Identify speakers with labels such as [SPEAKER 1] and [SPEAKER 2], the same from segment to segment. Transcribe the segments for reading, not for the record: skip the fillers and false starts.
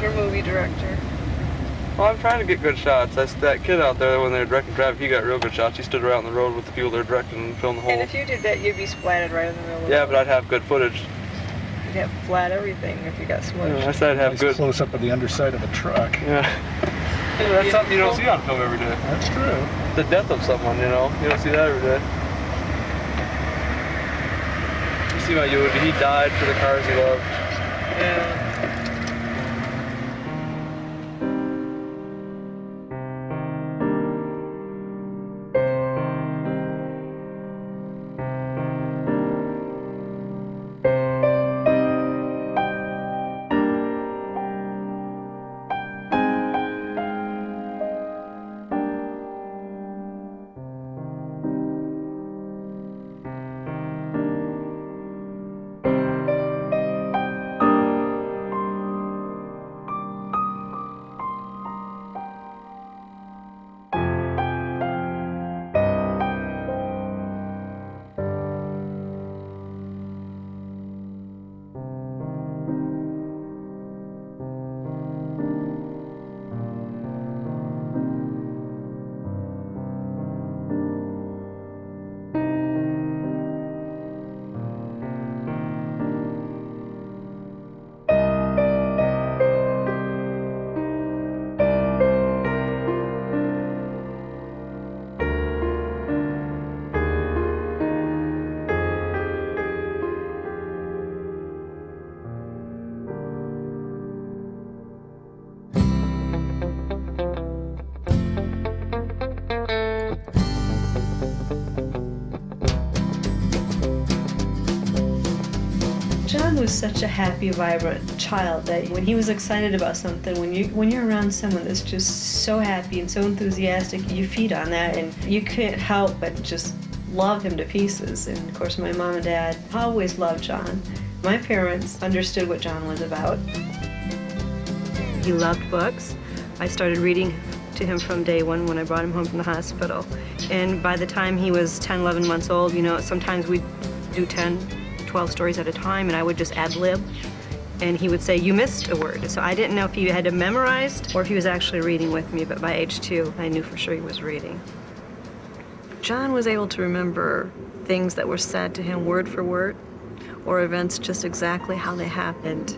[SPEAKER 1] for movie director?
[SPEAKER 2] Well, I'm trying to get good shots. That kid out there, when they were directing traffic, he got real good shots. He stood around the road with the people they're directing and filmed the whole.
[SPEAKER 1] And if you did that, you'd be splatted right in the middle of the
[SPEAKER 2] Yeah,
[SPEAKER 1] road.
[SPEAKER 2] but I'd have good footage.
[SPEAKER 1] You'd have flat everything if you got smushed.
[SPEAKER 2] Yeah, I said I'd have good
[SPEAKER 3] close up of the underside of a truck.
[SPEAKER 2] Yeah. That's something you don't see on film every day.
[SPEAKER 3] That's true.
[SPEAKER 2] The death of someone, you know. You don't see that every day. You see my Yoda, he died for the cars he loved.
[SPEAKER 1] Yeah.
[SPEAKER 4] John was such a happy, vibrant child that when he was excited about something, when you're around someone that's just so happy and so enthusiastic, you feed on that, and you can't help but just love him to pieces. And of course, my mom and dad always loved John. My parents understood what John was about. He loved books. I started reading to him from day one when I brought him home from the hospital. And by the time he was 10, 11 months old, you know, sometimes we'd do 10, 12 stories at a time, and I would just ad lib, and he would say, "You missed a word." So I didn't know if he had it memorized or if he was actually reading with me, but by age 2, I knew for sure he was reading. John was able to remember things that were said to him word for word, or events just exactly how they happened.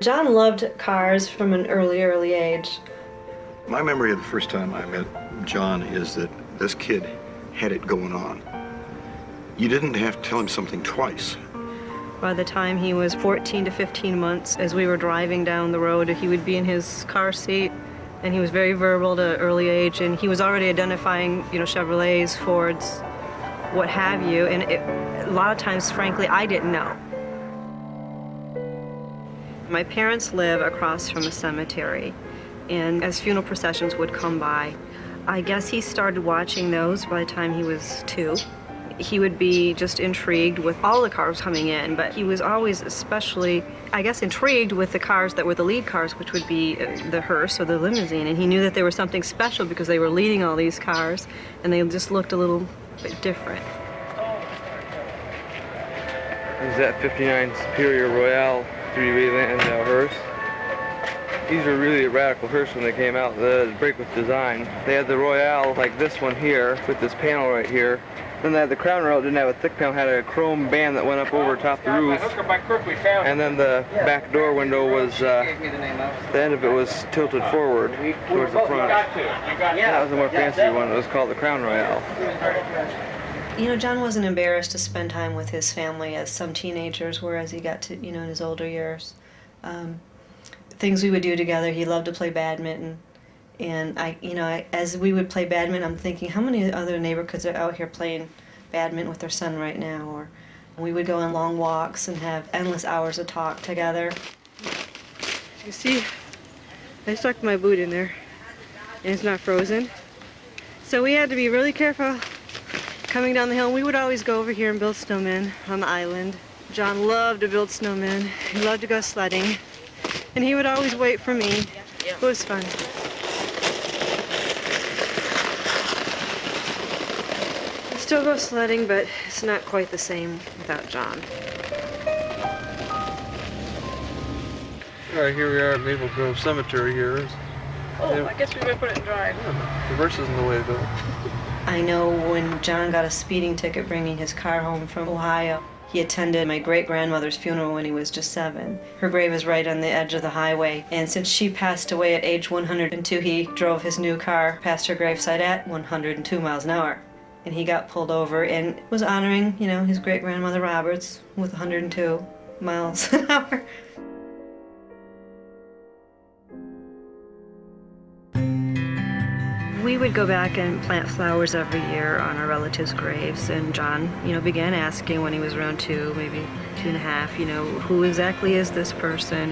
[SPEAKER 4] John loved cars from an early age.
[SPEAKER 5] My memory of the first time I met John is that this kid had it going on. You didn't have to tell him something twice.
[SPEAKER 4] By the time he was 14 to 15 months, as we were driving down the road, he would be in his car seat, and he was very verbal at an early age, and he was already identifying, you know, Chevrolets, Fords, what have you, and a lot of times, frankly, I didn't know. My parents live across from a cemetery, and as funeral processions would come by, I guess he started watching those by the time he was 2. He would be just intrigued with all the cars coming in, but he was always especially, I guess, intrigued with the cars that were the lead cars, which would be the hearse or the limousine, and he knew that there was something special because they were leading all these cars, and they just looked a little bit different.
[SPEAKER 2] This is that 59 Superior Royale 3-way Landau hearse. These were really a radical hearse when they came out, the break with design. They had the Royale like this one here, with this panel right here. Then they had the crown rail, didn't have a thick panel, had a chrome band that went up over top the roof. And then the back door window was, the end of it was tilted forward towards the front. That was a more fancy one. It was called the Crown Royale.
[SPEAKER 4] You know, John wasn't embarrassed to spend time with his family as some teenagers were as he got to, you know, in his older years. Things we would do together, he loved to play badminton. And as we would play badminton, I'm thinking, how many other neighborhoods are out here playing badminton with their son right now? Or we would go on long walks and have endless hours of talk together. You see, I stuck my boot in there, and it's not frozen. So we had to be really careful coming down the hill. We would always go over here and build snowmen on the island. John loved to build snowmen. He loved to go sledding. And he would always wait for me. It was fun. Still go sledding, but it's not quite the same without John.
[SPEAKER 2] All right, here we are at Maple Grove Cemetery here.
[SPEAKER 1] Oh,
[SPEAKER 2] Yeah.
[SPEAKER 1] I guess we better put it in drive.
[SPEAKER 2] Reverse isn't the way to go.
[SPEAKER 4] I know when John got a speeding ticket bringing his car home from Ohio, he attended my great-grandmother's funeral when he was just 7. Her grave is right on the edge of the highway, and since she passed away at age 102, he drove his new car past her gravesite at 102 miles an hour. And he got pulled over and was honoring, you know, his great-grandmother Roberts with 102 miles an hour. We would go back and plant flowers every year on our relatives' graves, and John, you know, began asking when he was around 2, maybe 2.5, you know, who exactly is this person?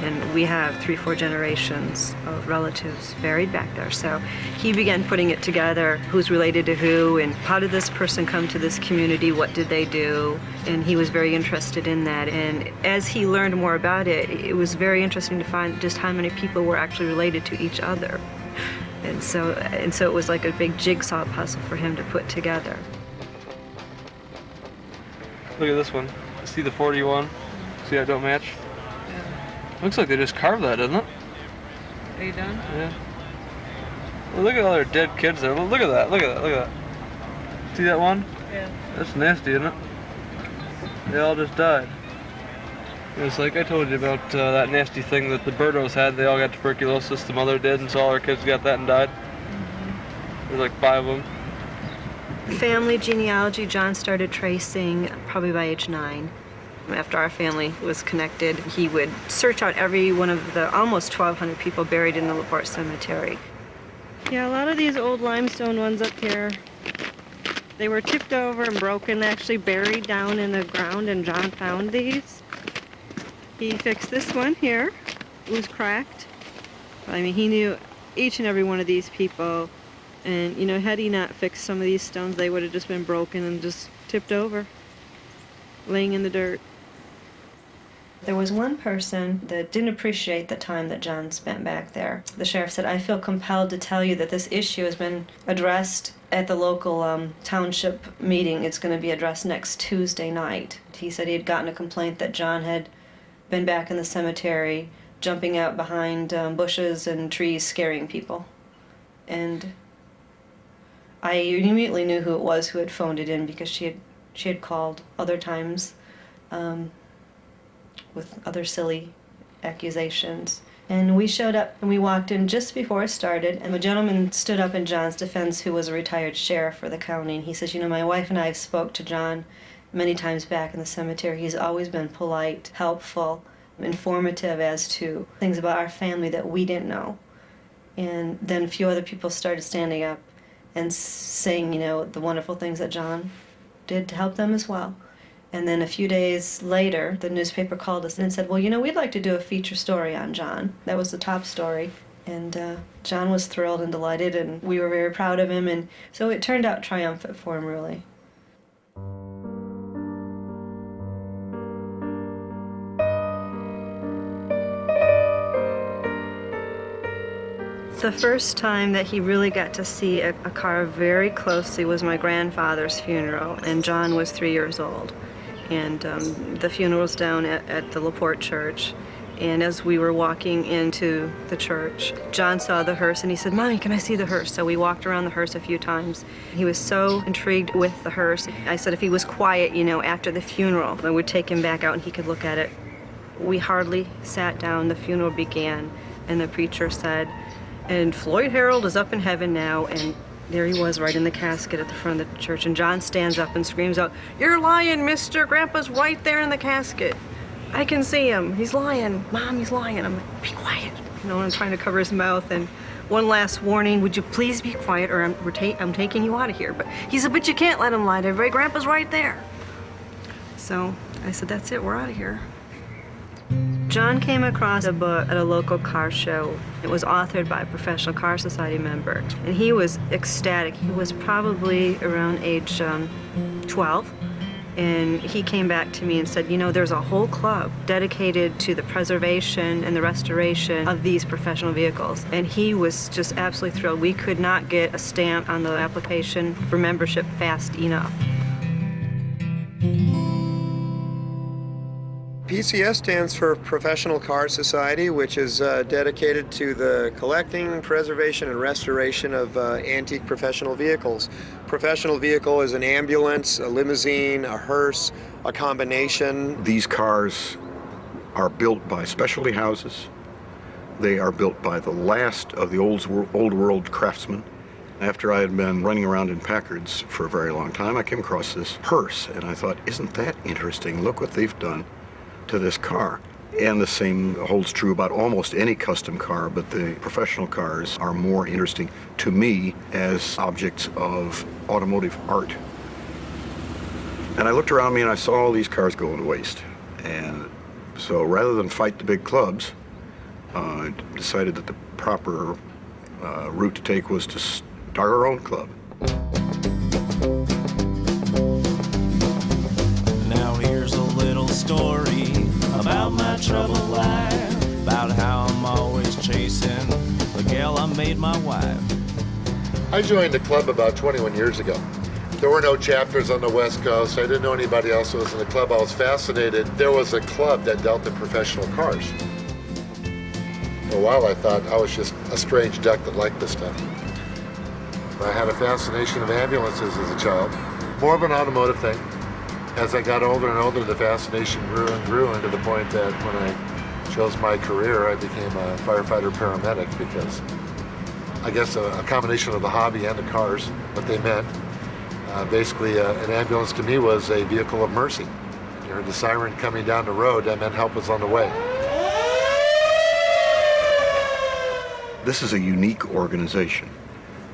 [SPEAKER 4] And we have 3-4 generations of relatives buried back there. So he began putting it together, who's related to who, and how did this person come to this community, what did they do? And he was very interested in that. And as he learned more about it, it was very interesting to find just how many people were actually related to each other. And so it was like a big jigsaw puzzle for him to put together.
[SPEAKER 2] Look at this one. See the 41? See how it don't match?
[SPEAKER 1] Yeah.
[SPEAKER 2] Looks like they just carved that, doesn't it?
[SPEAKER 1] Are you done?
[SPEAKER 2] Yeah. Well, look at all their dead kids there. Look at that. Look at that. Look at that. See that one?
[SPEAKER 1] Yeah.
[SPEAKER 2] That's nasty, isn't it? They all just died. It's like I told you about that nasty thing that the Birdos had. They all got tuberculosis. The mother did, and so all her kids got that and died. There's like 5 of them.
[SPEAKER 4] Family genealogy, John started tracing probably by age 9. After our family was connected, he would search out every one of the almost 1,200 people buried in the LaPorte Cemetery. Yeah, a lot of these old limestone ones up here, they were tipped over and broken, actually buried down in the ground, and John found these. He fixed this one here. It was cracked. I mean, he knew each and every one of these people. And, you know, had he not fixed some of these stones, they would have just been broken and just tipped over, laying in the dirt. There was one person that didn't appreciate the time that John spent back there. The sheriff said, "I feel compelled to tell you that this issue has been addressed at the local township meeting. It's going to be addressed next Tuesday night." He said he had gotten a complaint that John had been back in the cemetery, jumping out behind bushes and trees, scaring people. And I immediately knew who it was who had phoned it in, because she had called other times with other silly accusations. And we showed up and we walked in just before it started, and a gentleman stood up in John's defense who was a retired sheriff for the county, and he says, "You know, my wife and I have spoke to John many times back in the cemetery. He's always been polite, helpful, informative as to things about our family that we didn't know." And then a few other people started standing up and saying, you know, the wonderful things that John did to help them as well. And then a few days later, the newspaper called us and said, "Well, you know, we'd like to do a feature story on John." That was the top story. And John was thrilled and delighted, and we were very proud of him. And so it turned out triumphant for him, really. The first time that he really got to see a car very closely was my grandfather's funeral, and John was 3 years old. And the funeral was down at the LaPorte church. And as we were walking into the church, John saw the hearse and he said, "Mommy, can I see the hearse?" So we walked around the hearse a few times. He was so intrigued with the hearse. I said if he was quiet, you know, after the funeral, I would take him back out and he could look at it. We hardly sat down. The funeral began, and the preacher said, "And Floyd Harold is up in heaven now," and there he was right in the casket at the front of the church. And John stands up and screams out, "You're lying, mister! Grandpa's right there in the casket. I can see him. He's lying. Mom, he's lying." I'm like, "Be quiet." You know, I'm trying to cover his mouth. And one last warning, "Would you please be quiet or I'm taking you out of here." But he said, "But you can't let him lie to everybody. Grandpa's right there." So I said, "That's it. We're out of here." John came across a book at a local car show. It was authored by a professional car society member, and he was ecstatic. He was probably around age 12, and he came back to me and said, "You know, there's a whole club dedicated to the preservation and the restoration of these professional vehicles." And he was just absolutely thrilled. We could not get a stamp on the application for membership fast enough.
[SPEAKER 6] PCS stands for Professional Car Society, which is dedicated to the collecting, preservation, and restoration of antique professional vehicles. Professional vehicle is an ambulance, a limousine, a hearse, a combination.
[SPEAKER 5] These cars are built by specialty houses. They are built by the last of the old world craftsmen. After I had been running around in Packards for a very long time, I came across this hearse, and I thought, isn't that interesting? Look what they've done to this car. And the same holds true about almost any custom car, but the professional cars are more interesting to me as objects of automotive art. And I looked around me and I saw all these cars going to waste. And so rather than fight the big clubs, I decided that the proper route to take was to start our own club.
[SPEAKER 7] Now here's a little story about my troubled life, about how I'm always chasing the gal I made my wife.
[SPEAKER 8] I joined the club about 21 years ago. There were no chapters on the West Coast. I didn't know anybody else who was in the club. I was fascinated. There was a club that dealt in professional cars. For a while I thought I was just a strange duck that liked this stuff. I had a fascination of ambulances as a child, more of an automotive thing. As I got older and older, the fascination grew and grew, and to the point that when I chose my career, I became a firefighter paramedic, because I guess a combination of the hobby and the cars, what they meant. Basically, an ambulance to me was a vehicle of mercy. You heard the siren coming down the road, that meant help was on the way.
[SPEAKER 5] This is a unique organization.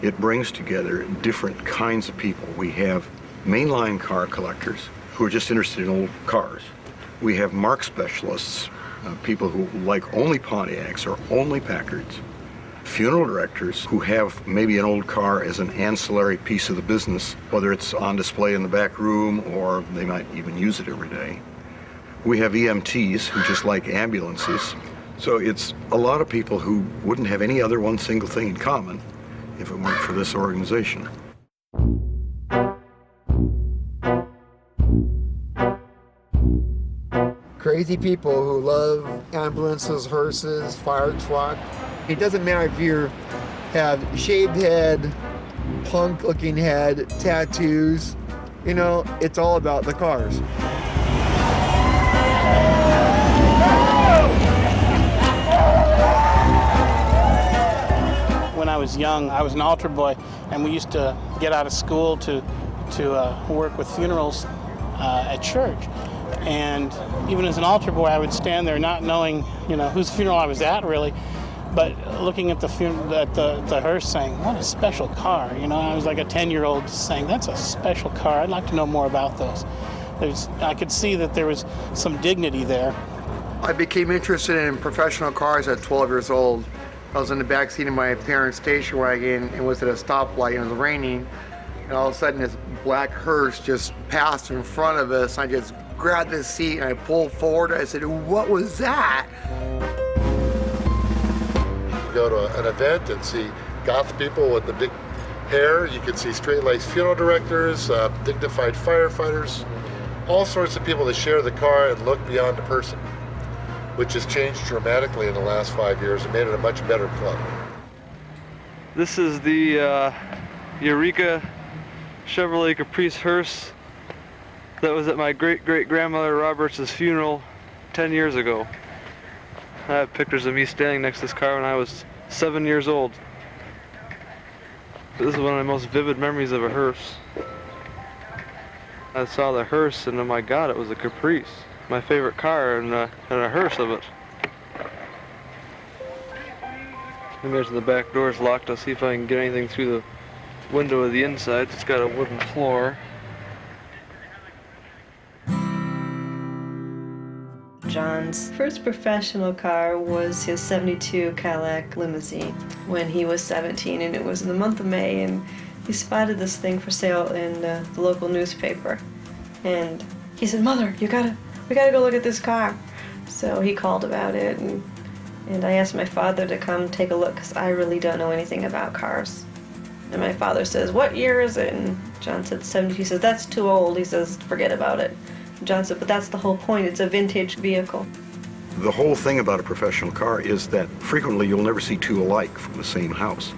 [SPEAKER 5] It brings together different kinds of people. We have mainline car collectors who are just interested in old cars. We have mark specialists, people who like only Pontiacs or only Packards. Funeral directors who have maybe an old car as an ancillary piece of the business, whether it's on display in the back room or they might even use it every day. We have EMTs who just like ambulances. So it's a lot of people who wouldn't have any other one single thing in common if it weren't for this organization.
[SPEAKER 6] Crazy people who love ambulances, hearses, fire truck. It doesn't matter if you have shaved head, punk-looking head, tattoos. You know, it's all about the cars.
[SPEAKER 9] When I was young, I was an altar boy, and we used to get out of school to work with funerals at church. And even as an altar boy, I would stand there not knowing, whose funeral I was at, really, but looking at the hearse, saying, "What a special car!" I was like a 10-year-old saying, "That's a special car. I'd like to know more about those." I could see that there was some dignity there.
[SPEAKER 6] I became interested in professional cars at 12 years old. I was in the back seat of my parents' station wagon and was at a stoplight and it was raining. And all of a sudden this black hearse just passed in front of us. I just grabbed the seat and I pulled forward. I said, "What was that?"
[SPEAKER 8] You go to an event and see goth people with the big hair. You can see straight-laced funeral directors, dignified firefighters, all sorts of people that share the car and look beyond the person, which has changed dramatically in the last 5 years and made it a much better club.
[SPEAKER 2] This is the Eureka Chevrolet Caprice hearse that was at my great-great-grandmother Roberts' funeral 10 years ago. I have pictures of me standing next to this car when I was 7 years old. But this is one of my most vivid memories of a hearse. I saw the hearse and oh my God, it was a Caprice. My favorite car and a hearse of it. Imagine the back door is locked. I'll see if I can get anything through the window of the inside. It's got a wooden floor.
[SPEAKER 4] John's first professional car was his 72 Cadillac limousine when he was 17, and it was in the month of May, and he spotted this thing for sale in the local newspaper. And he said, "Mother, we gotta go look at this car." So he called about it, and I asked my father to come take a look because I really don't know anything about cars. And my father says, "What year is it?" And John said 70. He says, "That's too old." He says, "Forget about it." John said, but that's the whole point. It's a vintage vehicle.
[SPEAKER 5] The whole thing about a professional car is that frequently you'll never see two alike from the same house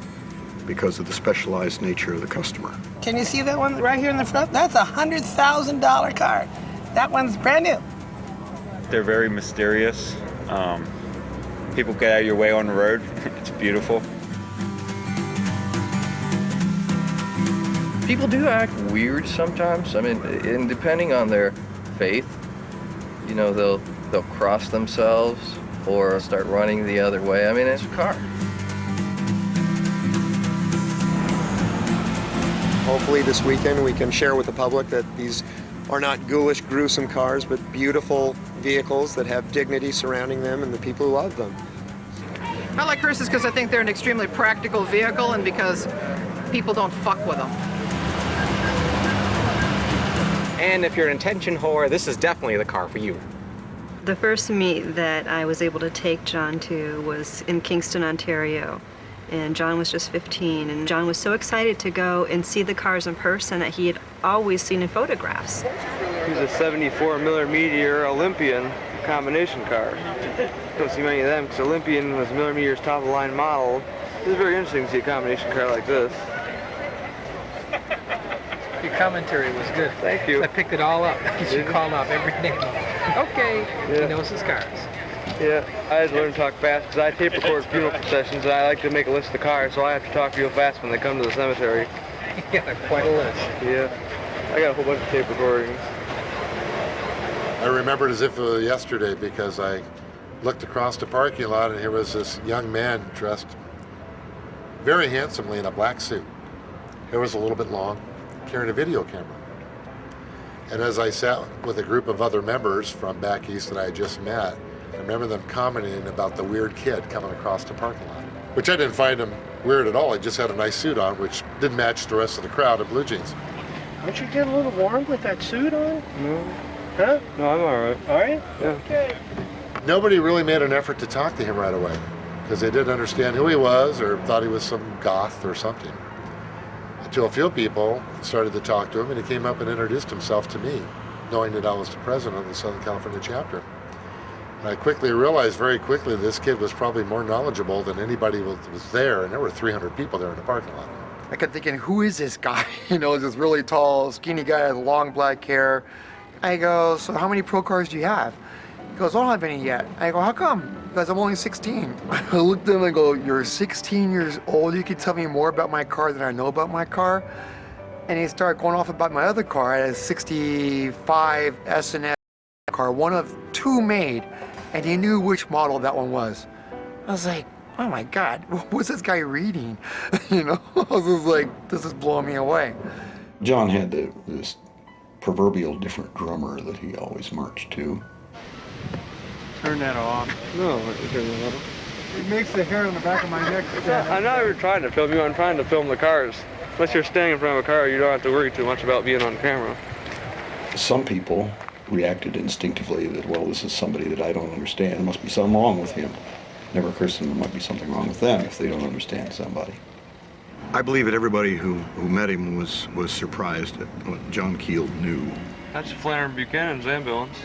[SPEAKER 5] because of the specialized nature of the customer.
[SPEAKER 10] Can you see that one right here in the front? That's a $100,000 car. That one's brand new.
[SPEAKER 11] They're very mysterious. People get out of your way on the road. It's beautiful.
[SPEAKER 12] People do act weird sometimes. I mean, and depending on their faith, you know, they'll cross themselves or start running the other way. I mean, it's a car.
[SPEAKER 13] Hopefully this weekend we can share with the public that these are not ghoulish, gruesome cars, but beautiful vehicles that have dignity surrounding them and the people who love them.
[SPEAKER 14] I like hearses because I think they're an extremely practical vehicle and because people don't fuck with them.
[SPEAKER 15] And if you're an attention whore, this is definitely the car for you.
[SPEAKER 4] The first meet that I was able to take John to was in Kingston, Ontario. And John was just 15, and John was so excited to go and see the cars in person that he had always seen in photographs.
[SPEAKER 2] He's a 74 Miller Meteor Olympian combination car. Don't see many of them because Olympian was Miller Meteor's top-of-the-line model. It was very interesting to see a combination car like this.
[SPEAKER 16] Your commentary was good.
[SPEAKER 2] Thank you.
[SPEAKER 16] I picked it all up. You should call him up every day. Okay,
[SPEAKER 2] yeah.
[SPEAKER 16] He knows his cars.
[SPEAKER 2] Yeah, I had to learn to talk fast because I tape record funeral processions and I like to make a list of cars, so I have to talk real fast when they come to the cemetery.
[SPEAKER 16] You got quite a list.
[SPEAKER 2] Yeah, I got a whole bunch of tape recordings.
[SPEAKER 8] I remember it as if it was yesterday because I looked across the parking lot and here was this young man dressed very handsomely in a black suit. Hair was a little bit long, carrying a video camera. And as I sat with a group of other members from back east that I had just met, I remember them commenting about the weird kid coming across the parking lot, which I didn't find him weird at all. He just had a nice suit on, which didn't match the rest of the crowd in blue jeans.
[SPEAKER 10] Aren't you getting a little warm with that suit on?
[SPEAKER 2] No.
[SPEAKER 10] Huh?
[SPEAKER 2] No, I'm all right.
[SPEAKER 10] All right?
[SPEAKER 2] Yeah.
[SPEAKER 10] Okay.
[SPEAKER 8] Nobody really made an effort to talk to him right away because they didn't understand who he was or thought he was some goth or something. Until a few people started to talk to him and he came up and introduced himself to me, knowing that I was the president of the Southern California chapter. And I quickly realized very quickly this kid was probably more knowledgeable than anybody was there, and there were 300 people there in the parking lot.
[SPEAKER 6] I kept thinking, who is this guy? You know, this really tall, skinny guy with long black hair. I go, so how many pro cars do you have? He goes, I don't have any yet. I go, how come? He goes, I'm only 16. I looked at him and go, you're 16 years old? You can tell me more about my car than I know about my car? And he started going off about my other car. I had a 65 S&S car, one of two made, and he knew which model that one was. I was like, oh my God, what's this guy reading? You know, I was just like, this is blowing me away.
[SPEAKER 5] John had this proverbial different drummer that he always marched to.
[SPEAKER 2] Turn that off. No, turn that off.
[SPEAKER 6] It makes the hair on the back of my neck stand.
[SPEAKER 2] I'm not even trying to film you, I'm trying to film the cars. Unless you're standing in front of a car, you don't have to worry too much about being on camera.
[SPEAKER 5] Some people reacted instinctively that, well, this is somebody that I don't understand. There must be something wrong with him. Never occurs to them there might be something wrong with them if they don't understand somebody. I believe that everybody who met him was surprised at what John Keel knew.
[SPEAKER 2] That's Flannery Buchanan's ambulance.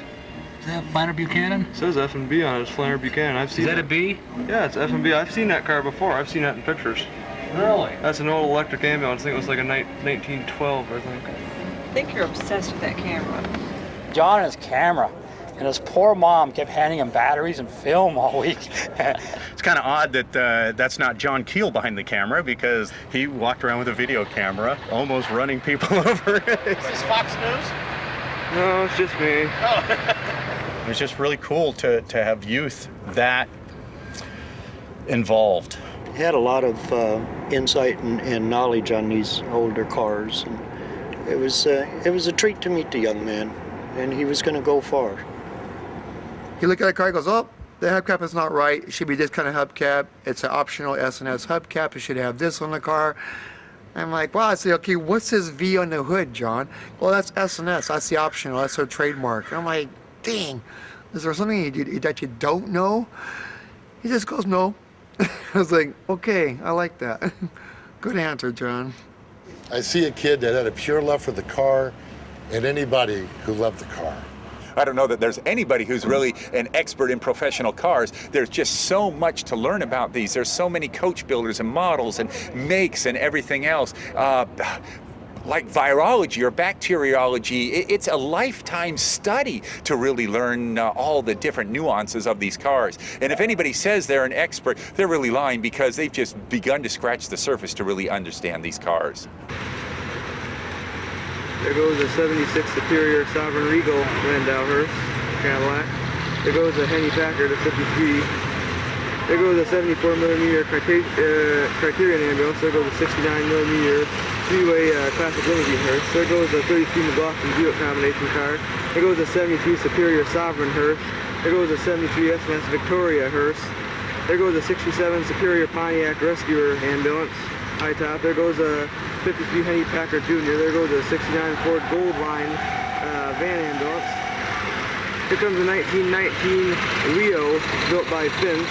[SPEAKER 16] Is that Flannery Buchanan?
[SPEAKER 2] It says F&B on it. It's Flannery Buchanan. I've seen
[SPEAKER 16] Is that a B?
[SPEAKER 2] Yeah, it's F&B. I've seen that car before. I've seen that in pictures.
[SPEAKER 16] Really?
[SPEAKER 2] That's an old electric ambulance. I think it was like a 1912, I think.
[SPEAKER 4] I think you're obsessed with that camera.
[SPEAKER 10] John and his camera. And his poor mom kept handing him batteries and film all week.
[SPEAKER 17] It's kind of odd that that's not John Keel behind the camera because he walked around with a video camera, almost running people over.
[SPEAKER 10] Is this Fox News?
[SPEAKER 2] No, it's just me.
[SPEAKER 10] Oh.
[SPEAKER 17] It was just really cool to have youth that involved.
[SPEAKER 18] He had a lot of insight and knowledge on these older cars. And it was a treat to meet the young man, and he was going to go far.
[SPEAKER 6] He looked at the car, he goes, oh, the hubcap is not right. It should be this kind of hubcap. It's an optional S&S hubcap. It should have this on the car. I'm like, wow. I say, okay, what's this V on the hood, John? Well, that's S&S. That's the optional. That's their trademark. And I'm like, dang, is there something that you don't know? He just goes, no. I was like, okay, I like that. Good answer, John.
[SPEAKER 8] I see a kid that had a pure love for the car and anybody who loved the car.
[SPEAKER 19] I don't know that there's anybody who's really an expert in professional cars. There's just so much to learn about these. There's so many coach builders and models and makes and everything else. Like virology or bacteriology, it's a lifetime study to really learn all the different nuances of these cars. And if anybody says they're an expert, they're really lying, because they've just begun to scratch the surface to really understand these cars.
[SPEAKER 2] There goes a 76 Superior Sovereign Regal Landau Hearst Cadillac. There goes a Henny Packard, a 53. There goes a 74mm Criterion ambulance. There goes a 69mm three-way classic limousine hearse. There goes a 33 McLaughlin Buick combination car. There goes a 73 Superior Sovereign hearse. There goes a 73 S&S Victoria hearse. There goes a 67 Superior Pontiac Rescuer ambulance, high top. There goes a 53 Henny Packard Jr. There goes a 69 Ford Goldline van ambulance. Here comes a 1919 Rio built by Finch.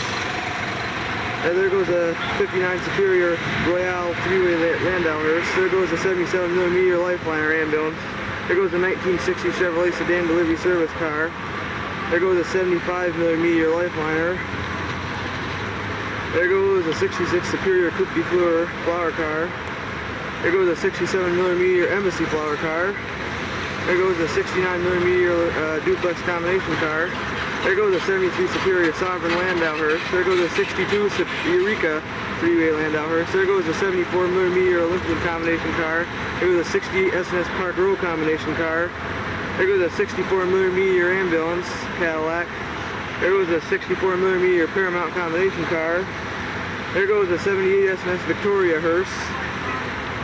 [SPEAKER 2] There goes a 59 Superior Royale three-way Landau hearse. There goes a 77mm Lifeliner ambulance. There goes a 1960 Chevrolet sedan delivery service car. There goes a 75mm Lifeliner. There goes a 66 Superior Coupe de Fleur flower car. There goes a 67mm Embassy flower car. There goes a 69mm duplex combination car. There goes a 73 Superior Sovereign Landau hearse. There goes a 62 Eureka three-way Landau hearse. There goes a 74mm Olympian combination car. There goes a 60 S&S Park Row combination car. There goes a 64mm ambulance Cadillac. There goes a 64mm Paramount combination car. There goes a 78 S&S Victoria hearse.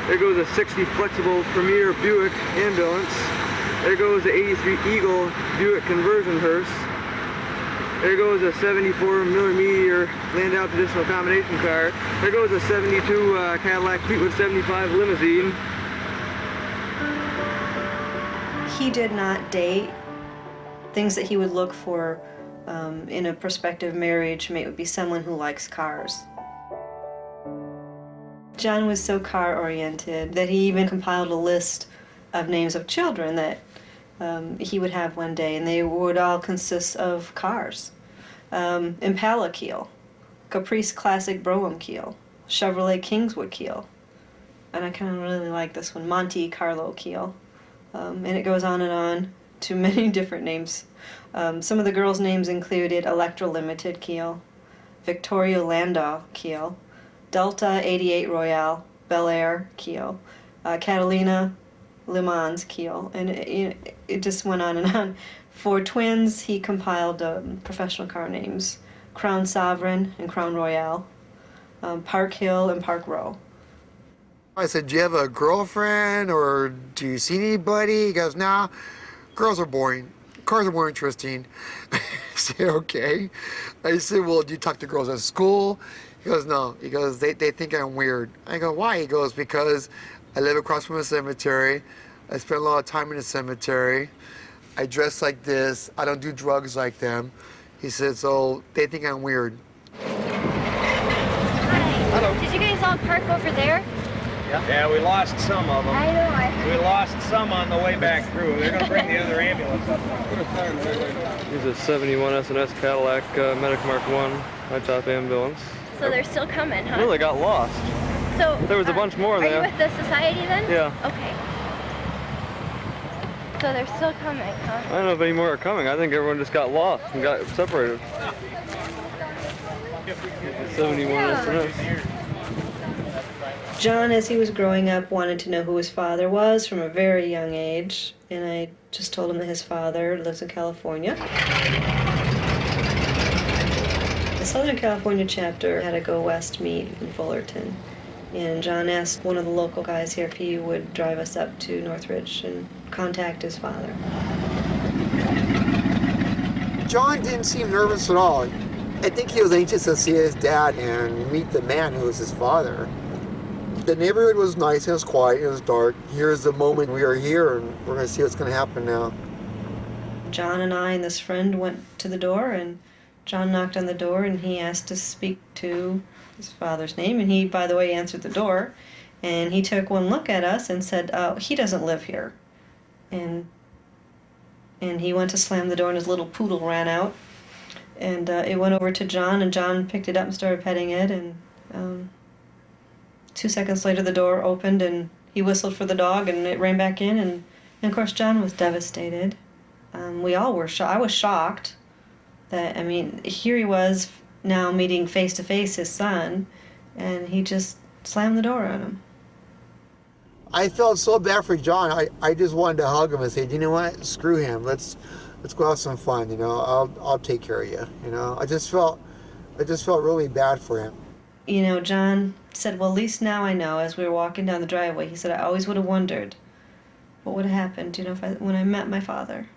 [SPEAKER 2] There goes a 60 Flexible Premier Buick ambulance. There goes a 83 Eagle Buick conversion hearse. There goes a 74mm Landau traditional combination car. There goes a 72 Cadillac Fleetwood 75 limousine.
[SPEAKER 4] He did not date. Things that he would look for in a prospective marriage mate would be someone who likes cars. John was so car-oriented that he even compiled a list of names of children that he would have one day, and they would all consist of cars. Impala Keel, Caprice Classic Brougham Keel, Chevrolet Kingswood Keel, and I kind of really like this one, Monte Carlo Keel. And it goes on to many different names. Some of the girls' names included Electra Limited Keel, Victoria Landau Keel, Delta 88 Royale, Bel Air Keel, Catalina Le Mans Keel, and it just went on and on. For twins, he compiled professional car names, Crown Sovereign and Crown Royale, Park Hill and Park Row.
[SPEAKER 6] I said, do you have a girlfriend or do you see anybody? He goes, nah, girls are boring. Cars are more interesting. I said, okay. I said, well, do you talk to girls at school? He goes, no. He goes, they think I'm weird. I go, why? He goes, because I live across from a cemetery. I spend a lot of time in the cemetery. I dress like this. I don't do drugs like them. He said, so they think I'm weird.
[SPEAKER 20] Hello. Did you guys all park over there?
[SPEAKER 16] Yeah, we lost some of them.
[SPEAKER 20] I know.
[SPEAKER 16] We lost some on the way back through. They're going to bring the other ambulance up.
[SPEAKER 2] Here's a 71 S&S Cadillac Medic Mark 1 high-top ambulance.
[SPEAKER 20] So they're still coming, huh?
[SPEAKER 2] Well, they got lost.
[SPEAKER 20] So
[SPEAKER 2] there was a bunch more there.
[SPEAKER 20] Are you with the society then?
[SPEAKER 2] Yeah.
[SPEAKER 20] Okay. So they're still coming, huh?
[SPEAKER 2] I don't know if any more are coming. I think everyone just got lost and got separated. 71 S&S.
[SPEAKER 4] John, as he was growing up, wanted to know who his father was from a very young age, and I just told him that his father lives in California. The Southern California chapter had a Go West meet in Fullerton, and John asked one of the local guys here if he would drive us up to Northridge and contact his father.
[SPEAKER 6] John didn't seem nervous at all. I think he was anxious to see his dad and meet the man who was his father. The neighborhood was nice, it was quiet, it was dark. Here's the moment we are here, and we're going to see what's going to happen now.
[SPEAKER 4] John and I and this friend went to the door, and John knocked on the door, and he asked to speak to his father's name, and he, by the way, answered the door. And he took one look at us and said, he doesn't live here. And and he went to slam the door, and his little poodle ran out. And it went over to John, and John picked it up and started petting it, and 2 seconds later the door opened, and he whistled for the dog, and it ran back in, and of course John was devastated. We all were shocked. I was shocked that, I mean, here he was now meeting face-to-face his son, and he just slammed the door on him.
[SPEAKER 6] I felt so bad for John. I just wanted to hug him and say, you know what, screw him. Let's go have some fun. You know, I'll take care of you. You know, I just felt really bad for him.
[SPEAKER 4] You know, John said, well, at least now I know. As we were walking down the driveway, he said, I always would have wondered what would have happened, you know, when I met my father.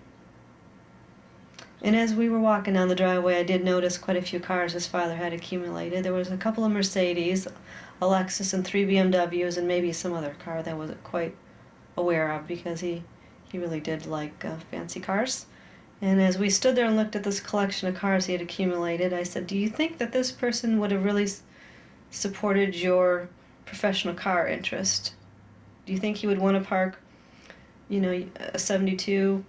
[SPEAKER 4] And as we were walking down the driveway, I did notice quite a few cars his father had accumulated. There was a couple of Mercedes, a Lexus, and 3 BMWs, and maybe some other car that I wasn't quite aware of, because he really did like fancy cars. And as we stood there and looked at this collection of cars he had accumulated, I said, do you think that this person would have really supported your professional car interest? Do you think he would want to park, you know, a 72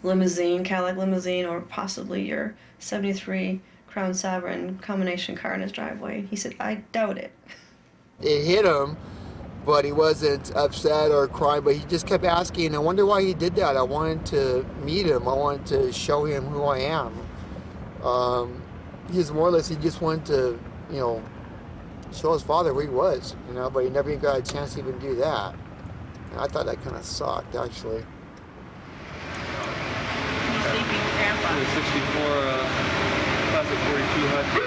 [SPEAKER 4] limousine, Cadillac limousine, or possibly your 73 Crown Sovereign combination car in his driveway? He said, I doubt it.
[SPEAKER 6] It hit him, but he wasn't upset or crying, but he just kept asking. I wonder why he did that. I wanted to meet him. I wanted to show him who I am. He's more or less, he just wanted to, you know, show his father who he was, you know, but he never even got a chance to even do that. And I thought that kind of sucked, actually.
[SPEAKER 2] The 64 classic 42 Hudson.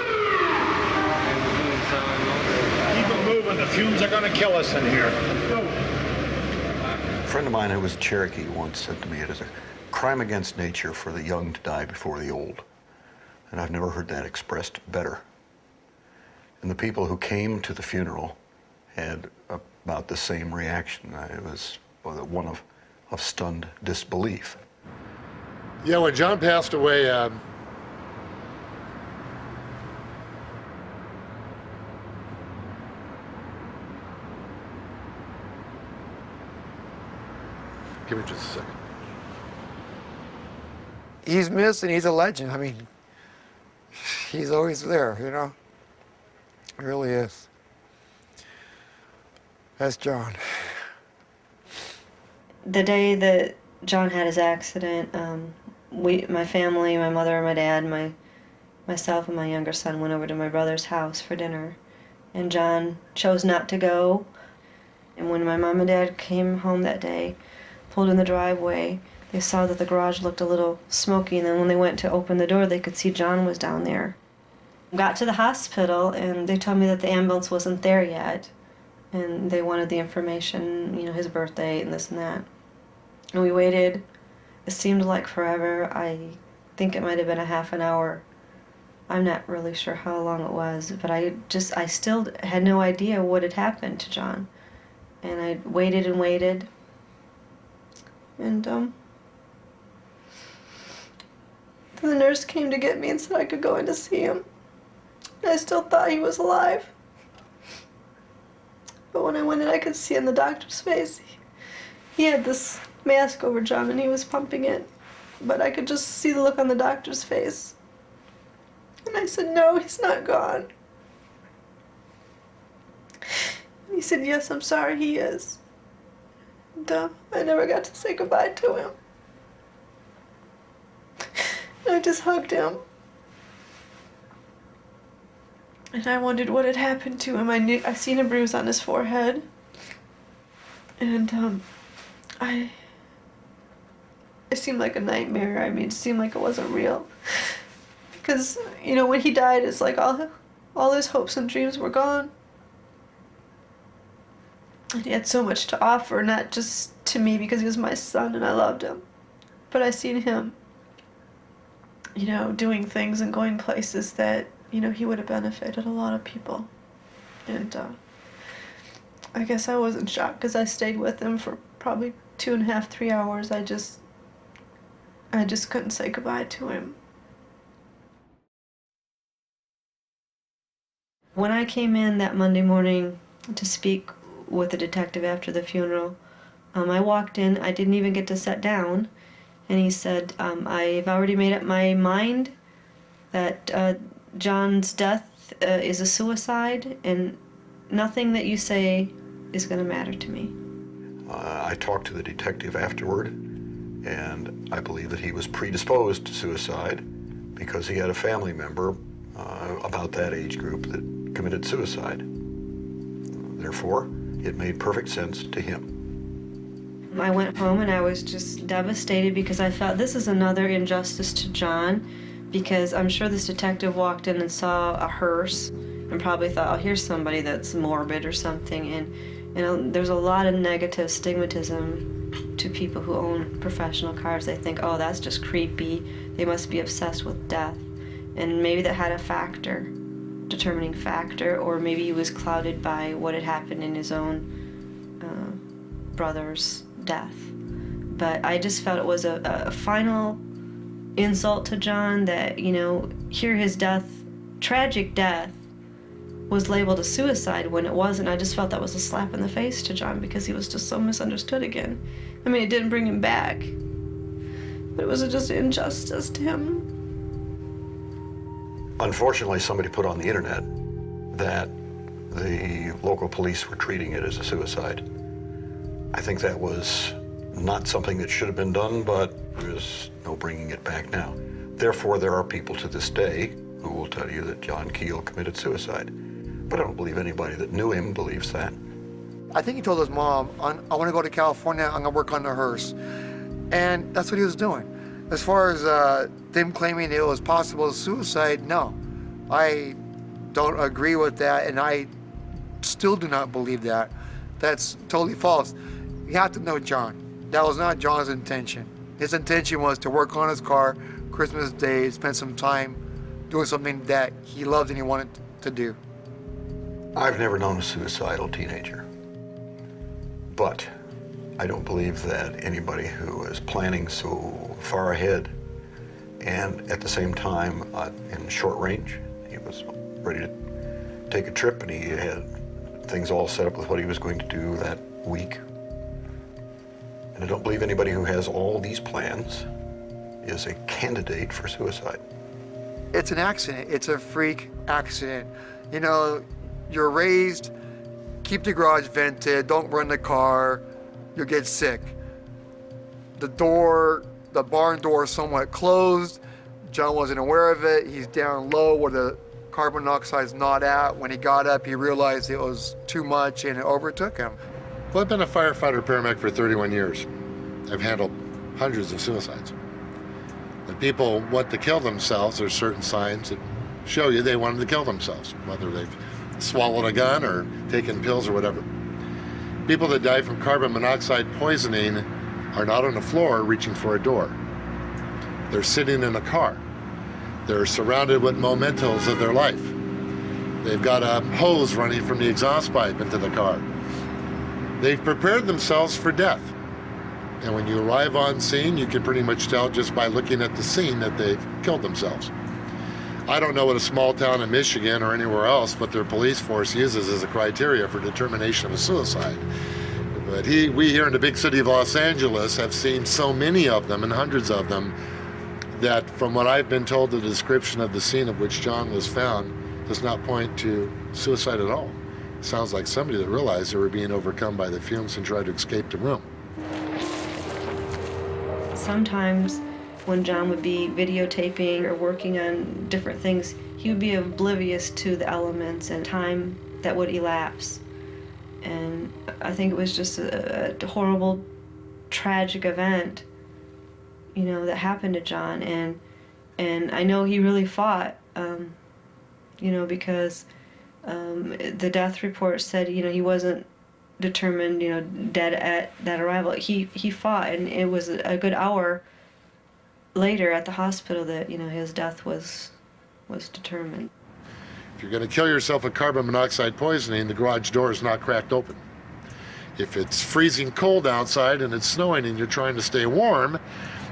[SPEAKER 3] Keep it moving. The fumes are going to kill us in here.
[SPEAKER 5] A friend of mine who was a Cherokee once said to me, it is a crime against nature for the young to die before the old. And I've never heard that expressed better. And the people who came to the funeral had about the same reaction. It was one of stunned disbelief.
[SPEAKER 8] Yeah, when John passed away, give me just a second.
[SPEAKER 6] He's missed and he's a legend. I mean, he's always there, you know? He really is. That's John.
[SPEAKER 4] The day that John had his accident, my family, my mother and my dad, myself and my younger son went over to my brother's house for dinner. And John chose not to go. And when my mom and dad came home that day, pulled in the driveway, they saw that the garage looked a little smoky, and then when they went to open the door, they could see John was down there. Got to the hospital, and they told me that the ambulance wasn't there yet, and they wanted the information, you know, his birth date and this and that. And we waited. It seemed like forever. I think it might have been a half an hour. I'm not really sure how long it was, but I still had no idea what had happened to John. And I waited and waited. And the nurse came to get me and said I could go in to see him. And I still thought he was alive. But when I went in, I could see in the doctor's face, he had this mask over John and he was pumping it. But I could just see the look on the doctor's face. And I said, no, he's not gone. And he said, yes, I'm sorry, he is. And I never got to say goodbye to him. I just hugged him. And I wondered what had happened to him. I seen a bruise on his forehead. And it seemed like a nightmare. I mean, it seemed like it wasn't real. Because, you know, when he died, it's like all his hopes and dreams were gone. And he had so much to offer, not just to me because he was my son and I loved him. But I seen him, you know, doing things and going places that, you know, he would have benefited a lot of people. And I guess I wasn't shocked because I stayed with him for probably 2.5, 3 hours. I just couldn't say goodbye to him. When I came in that Monday morning to speak with the detective after the funeral, I walked in, I didn't even get to sit down, And he said, I've already made up my mind that John's death is a suicide, and nothing that you say is going to matter to me.
[SPEAKER 5] I talked to the detective afterward, and I believe that he was predisposed to suicide because he had a family member about that age group that committed suicide. Therefore, it made perfect sense to him.
[SPEAKER 4] I went home and I was just devastated because I felt this is another injustice to John, because I'm sure this detective walked in and saw a hearse and probably thought, oh, here's somebody that's morbid or something. And you know, there's a lot of negative stigmatism to people who own professional cars. They think, oh, that's just creepy. They must be obsessed with death. And maybe that had a determining factor, or maybe he was clouded by what had happened in his own brother's death. But I just felt it was a final insult to John that, you know, here his death, tragic death, was labeled a suicide when it wasn't. I just felt that was a slap in the face to John because he was just so misunderstood again. I mean, it didn't bring him back, but it was just an injustice to him.
[SPEAKER 5] Unfortunately, somebody put on the internet that the local police were treating it as a suicide. I think that was not something that should have been done, but there's no bringing it back now. Therefore, there are people to this day who will tell you that John Keel committed suicide. But I don't believe anybody that knew him believes that.
[SPEAKER 6] I think he told his mom, I want to go to California, I'm going to work on the hearse. And that's what he was doing. As far as them claiming it was possible suicide, no. I don't agree with that, and I still do not believe that. That's totally false. You have to know John. That was not John's intention. His intention was to work on his car Christmas Day, spend some time doing something that he loved and he wanted to do.
[SPEAKER 5] I've never known a suicidal teenager, but I don't believe that anybody who is planning so far ahead and at the same time in short range, he was ready to take a trip and he had things all set up with what he was going to do that week. And I don't believe anybody who has all these plans is a candidate for suicide.
[SPEAKER 6] It's an accident. It's a freak accident. You know, you're raised, keep the garage vented, don't run the car, you'll get sick. The barn door is somewhat closed. John wasn't aware of it. He's down low where the carbon monoxide's not at. When he got up, he realized it was too much and it overtook him.
[SPEAKER 8] Well, I've been a firefighter paramedic for 31 years. I've handled hundreds of suicides. When people want to kill themselves, there's certain signs that show you they wanted to kill themselves, whether they've swallowed a gun or taken pills or whatever. People that die from carbon monoxide poisoning are not on the floor reaching for a door. They're sitting in a car. They're surrounded with mementos of their life. They've got a hose running from the exhaust pipe into the car. They've prepared themselves for death. And when you arrive on scene, you can pretty much tell just by looking at the scene that they've killed themselves. I don't know what a small town in Michigan or anywhere else what their police force uses as a criteria for determination of a suicide. But we here in the big city of Los Angeles have seen so many of them and hundreds of them that from what I've been told, the description of the scene of which John was found does not point to suicide at all. It sounds like somebody that realized they were being overcome by the fumes and tried to escape the room.
[SPEAKER 4] Sometimes when John would be videotaping or working on different things, he would be oblivious to the elements and time that would elapse. And I think it was just a horrible, tragic event, you know, that happened to John. And I know he really fought, you know, because the death report said, you know, he wasn't determined, you know, dead at that arrival. He fought, and it was a good hour later at the hospital that, you know, his death was determined.
[SPEAKER 8] If you're going to kill yourself with carbon monoxide poisoning, the garage door is not cracked open. If it's freezing cold outside and it's snowing and you're trying to stay warm,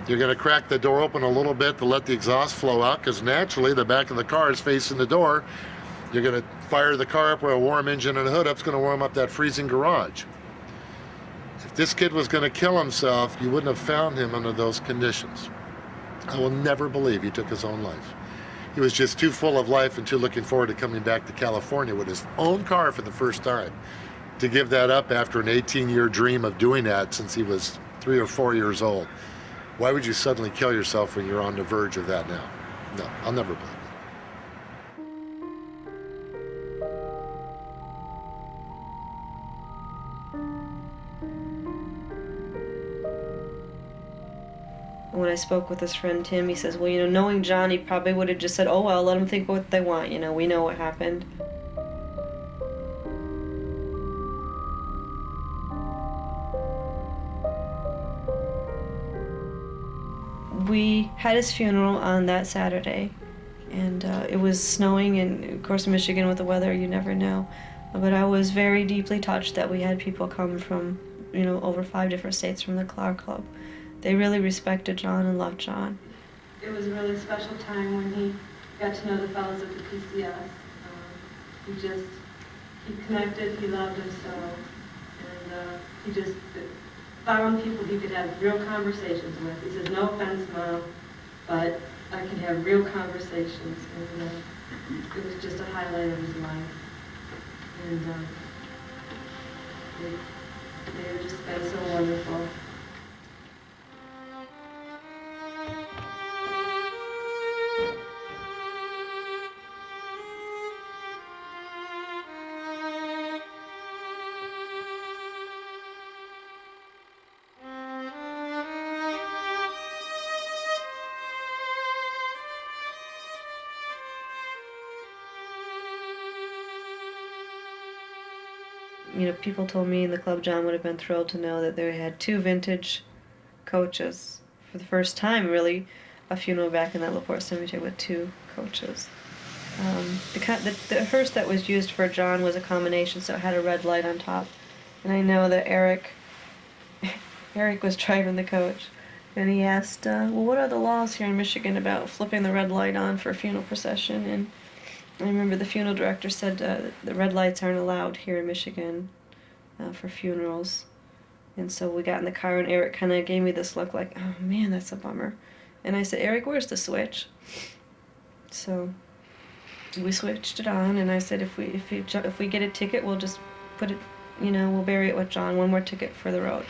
[SPEAKER 8] you're going to crack the door open a little bit to let the exhaust flow out, because naturally the back of the car is facing the door. You're going to fire the car up with a warm engine and a hood up. It's going to warm up that freezing garage. If this kid was going to kill himself, you wouldn't have found him under those conditions. I will never believe he took his own life. He was just too full of life and too looking forward to coming back to California with his own car for the first time to give that up after an 18-year dream of doing that since he was 3 or 4 years old. Why would you suddenly kill yourself when you're on the verge of that now? No, I'll never believe it.
[SPEAKER 4] When I spoke with his friend Tim, he says, well, you know, knowing John, he probably would have just said, oh, well, let them think what they want. You know, we know what happened. We had his funeral on that Saturday, and it was snowing, and of course, Michigan with the weather, you never know. But I was very deeply touched that we had people come from, you know, over 5 different states from the Car Club. They really respected John and loved John. It was a really special time when he got to know the fellows at the PCS. He connected, he loved them so, and he just found people he could have real conversations with. He says, no offense, Mom, but I can have real conversations. And it was just a highlight of his life. And they've just been so wonderful. You know, people told me in the club John would have been thrilled to know that they had 2 vintage coaches. For the first time, really, a funeral back in that LaPorte cemetery with 2 coaches. The hearse that was used for John was a combination, so it had a red light on top. And I know that Eric was driving the coach, and he asked, well, what are the laws here in Michigan about flipping the red light on for a funeral procession? And I remember the funeral director said the red lights aren't allowed here in Michigan for funerals. And so we got in the car, and Eric kind of gave me this look like, oh man, that's a bummer. And I said, Eric, where's the switch? So we switched it on, and I said, if we get a ticket, we'll just put it, you know, we'll bury it with John. 1 more ticket for the road.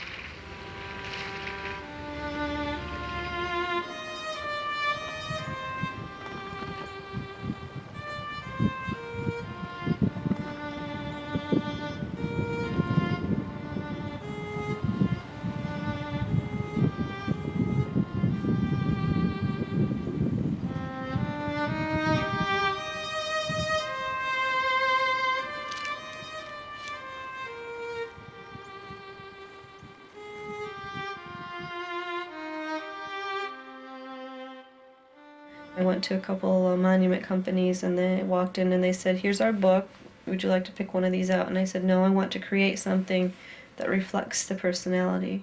[SPEAKER 4] I went to a couple monument companies, and they walked in and they said, here's our book, would you like to pick one of these out? And I said, no, I want to create something that reflects the personality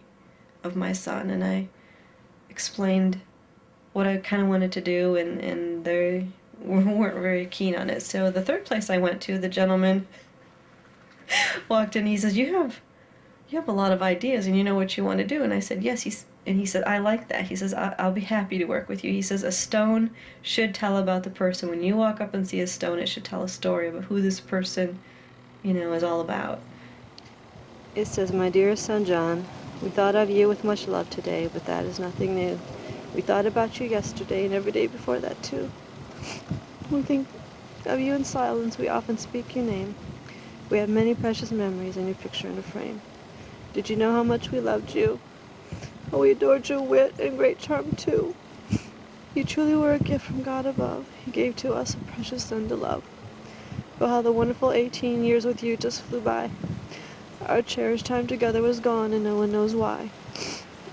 [SPEAKER 4] of my son. And I explained what I kind of wanted to do, and they weren't very keen on it. So the 3rd place I went to, the gentleman walked in, he says, you have a lot of ideas, and you know what you want to do. And I said, yes. He said, I like that. He says, I'll be happy to work with you. He says, a stone should tell about the person. When you walk up and see a stone, it should tell a story about who this person, you know, is all about. It says, my dearest son John, we thought of you with much love today, but that is nothing new. We thought about you yesterday and every day before that too. We think of you in silence. We often speak your name. We have many precious memories in your picture in a frame. Did you know how much we loved you? Oh, we adored your wit and great charm too. You truly were a gift from God above. He gave to us a precious son to love. Oh, how the wonderful 18 years with you just flew by. Our cherished time together was gone, and no one knows why.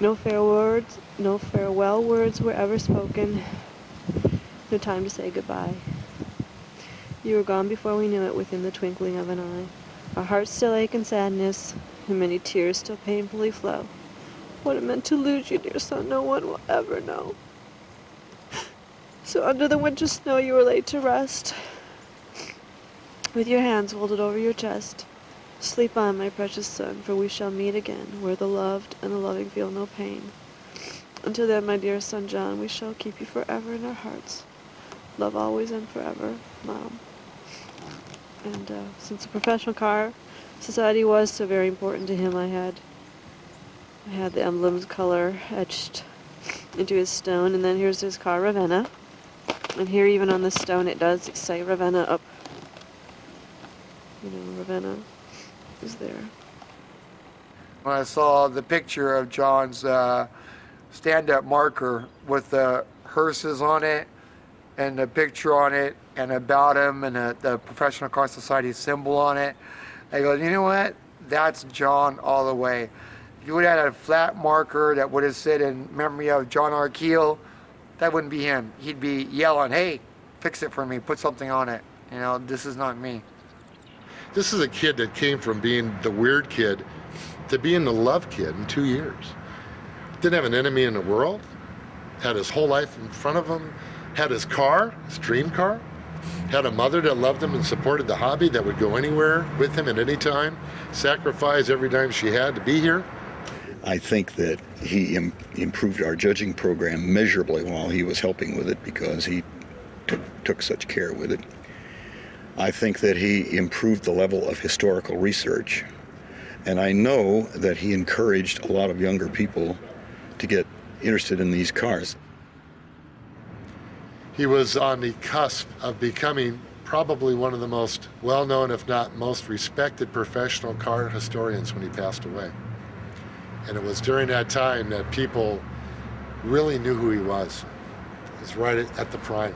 [SPEAKER 4] No farewell words were ever spoken. No time to say goodbye. You were gone before we knew it, within the twinkling of an eye. Our hearts still ache in sadness, and many tears still painfully flow. What it meant to lose you, dear son, no one will ever know. So under the winter snow you were laid to rest, with your hands folded over your chest.
[SPEAKER 21] Sleep on, my precious son, for we shall meet again, where the loved and the loving feel no pain. Until then, my dear son John, we shall keep you forever in our hearts. Love always and forever, Mom. And since the professional car society was so very important to him, I had the emblem's color etched into his stone, and then here's his car, Ravenna. And here, even on the stone, it does say Ravenna up. You know, Ravenna is there.
[SPEAKER 6] When I saw the picture of John's stand-up marker with the hearses on it and the picture on it and about him and the Professional Car Society symbol on it, I go, you know what? That's John all the way. If you would have had a flat marker that would have said in memory of John R. Keel, that wouldn't be him. He'd be yelling, hey, fix it for me, put something on it. You know, this is not me.
[SPEAKER 8] This is a kid that came from being the weird kid to being the love kid in 2 years. Didn't have an enemy in the world, had his whole life in front of him, had his car, his dream car, had a mother that loved him and supported the hobby that would go anywhere with him at any time, sacrifice every dime she had to be here.
[SPEAKER 22] I think that he improved our judging program measurably while he was helping with it because he took such care with it. I think that he improved the level of historical research. And I know that he encouraged a lot of younger people to get interested in these cars.
[SPEAKER 8] He was on the cusp of becoming probably one of the most well-known, if not most respected professional car historians when he passed away. And it was during that time that people really knew who he was. He was right at the prime,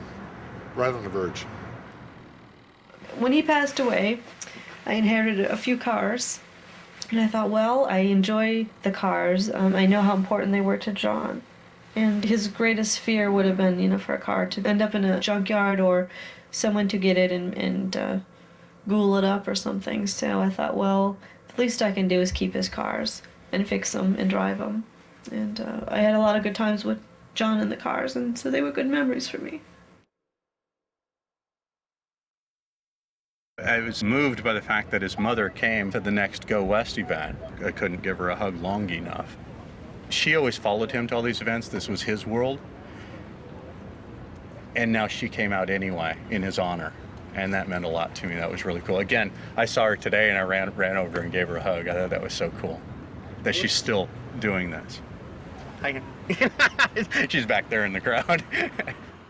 [SPEAKER 8] right on the verge.
[SPEAKER 4] When he passed away, I inherited a few cars, and I thought, well, I enjoy the cars. I know how important they were to John. And his greatest fear would have been, you know, for a car to end up in a junkyard or someone to get it and ghoul it up or something. So I thought, well, the least I can do is keep his cars and fix them and drive them. And I had a lot of good times with John in the cars, and so they were good memories for me.
[SPEAKER 17] I was moved by the fact that his mother came to the next Go West event. I couldn't give her a hug long enough. She always followed him to all these events. This was his world. And now she came out anyway in his honor. And that meant a lot to me. That was really cool. Again, I saw her today and I ran over and gave her a hug. I thought that was so cool that she's still doing this. She's back there in the crowd.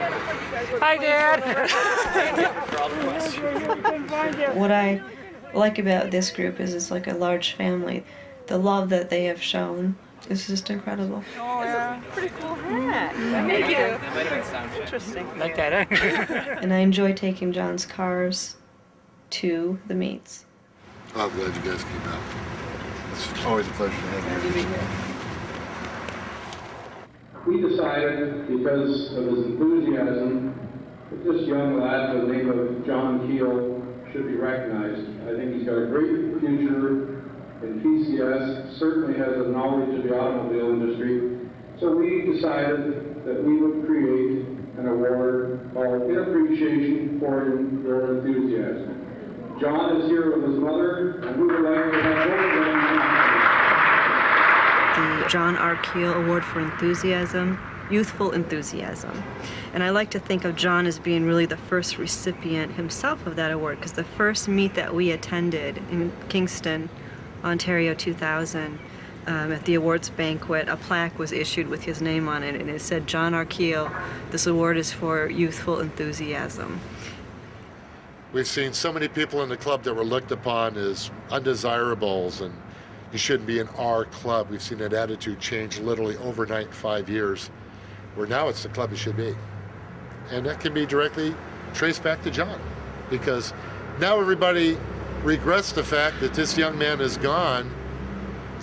[SPEAKER 1] Hi, Dad.
[SPEAKER 4] What I like about this group is it's like a large family. The love that they have shown is just incredible.
[SPEAKER 1] Oh, yeah. Pretty cool hat. Thank you. Interesting.
[SPEAKER 10] Like that, huh?
[SPEAKER 4] And I enjoy taking John's cars to the meets.
[SPEAKER 8] Oh, I'm glad you guys came out. It's always a pleasure to have you here.
[SPEAKER 23] We decided, because of his enthusiasm, that this young lad by the name of John Keel should be recognized. I think he's got a great future in PCS, certainly has a knowledge of the automobile industry. So we decided that we would create an award called In Appreciation for Your Enthusiasm. John is here with his mother, and we would like to have both of them.
[SPEAKER 4] The John R. Keel Award for Enthusiasm, Youthful Enthusiasm. And I like to think of John as being really the first recipient himself of that award, because the first meet that we attended in Kingston, Ontario 2000, at the awards banquet, a plaque was issued with his name on it, and it said, John R. Keel, this award is for youthful enthusiasm.
[SPEAKER 8] We've seen so many people in the club that were looked upon as undesirables and you shouldn't be in our club. We've seen that attitude change literally overnight in 5 years, where now it's the club it should be. And that can be directly traced back to John, because now everybody regrets the fact that this young man is gone,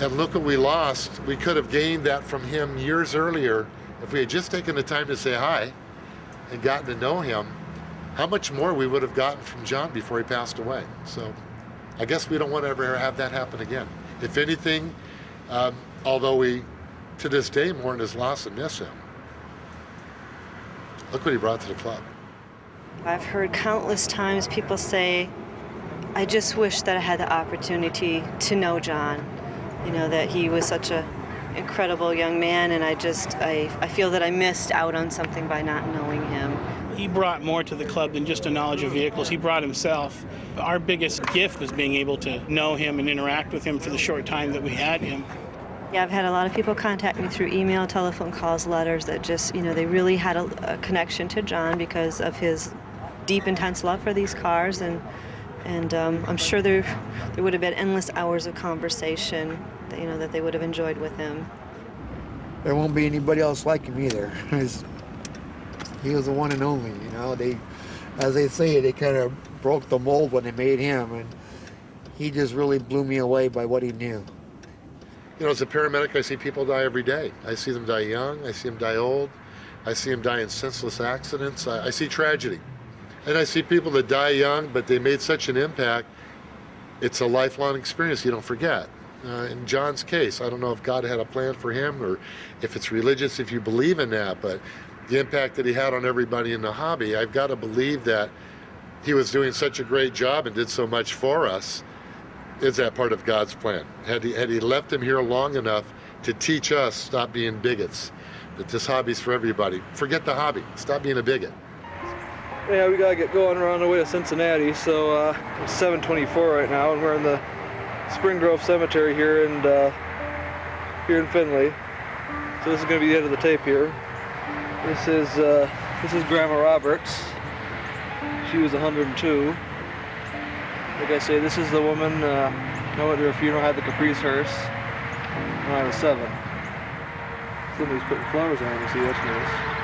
[SPEAKER 8] and look what we lost. We could have gained that from him years earlier if we had just taken the time to say hi and gotten to know him. How much more we would have gotten from John before he passed away. So I guess we don't want to ever have that happen again. If anything, although we, to this day, mourn his loss and miss him, look what he brought to the club.
[SPEAKER 4] I've heard countless times people say, I just wish that I had the opportunity to know John. You know, that he was such a incredible young man, and I feel that I missed out on something by not knowing him.
[SPEAKER 7] He brought more to the club than just a knowledge of vehicles. He brought himself. Our biggest gift was being able to know him and interact with him for the short time that we had him.
[SPEAKER 4] Yeah, I've had a lot of people contact me through email, telephone calls, letters that just, you know, they really had a connection to John because of his deep, intense love for these cars, and I'm sure there would have been endless hours of conversation, that, you know, that they would have enjoyed with him.
[SPEAKER 6] There won't be anybody else like him either. He was the one and only, you know. As they say, they kind of broke the mold when they made him, and he just really blew me away by what he knew.
[SPEAKER 8] You know, as a paramedic, I see people die every day. I see them die young, I see them die old, I see them die in senseless accidents, I see tragedy. And I see people that die young, but they made such an impact, it's a lifelong experience you don't forget. In John's case, I don't know if God had a plan for him or if it's religious, if you believe in that, but the impact that he had on everybody in the hobby, I've got to believe that he was doing such a great job and did so much for us. Is that part of God's plan? Had he left him here long enough to teach us, stop being bigots, that this hobby's for everybody. Forget the hobby, stop being a bigot.
[SPEAKER 2] Yeah, we gotta get going. We're on the way to Cincinnati, so it's 7:24 right now, and we're in the Spring Grove Cemetery here in Findlay. So this is gonna be the end of the tape here. This is Grandma Roberts. She was 102. Like I say, this is the woman I went to her funeral, had the Caprice hearse when I was 7. Somebody's putting flowers on it, see, that's nice.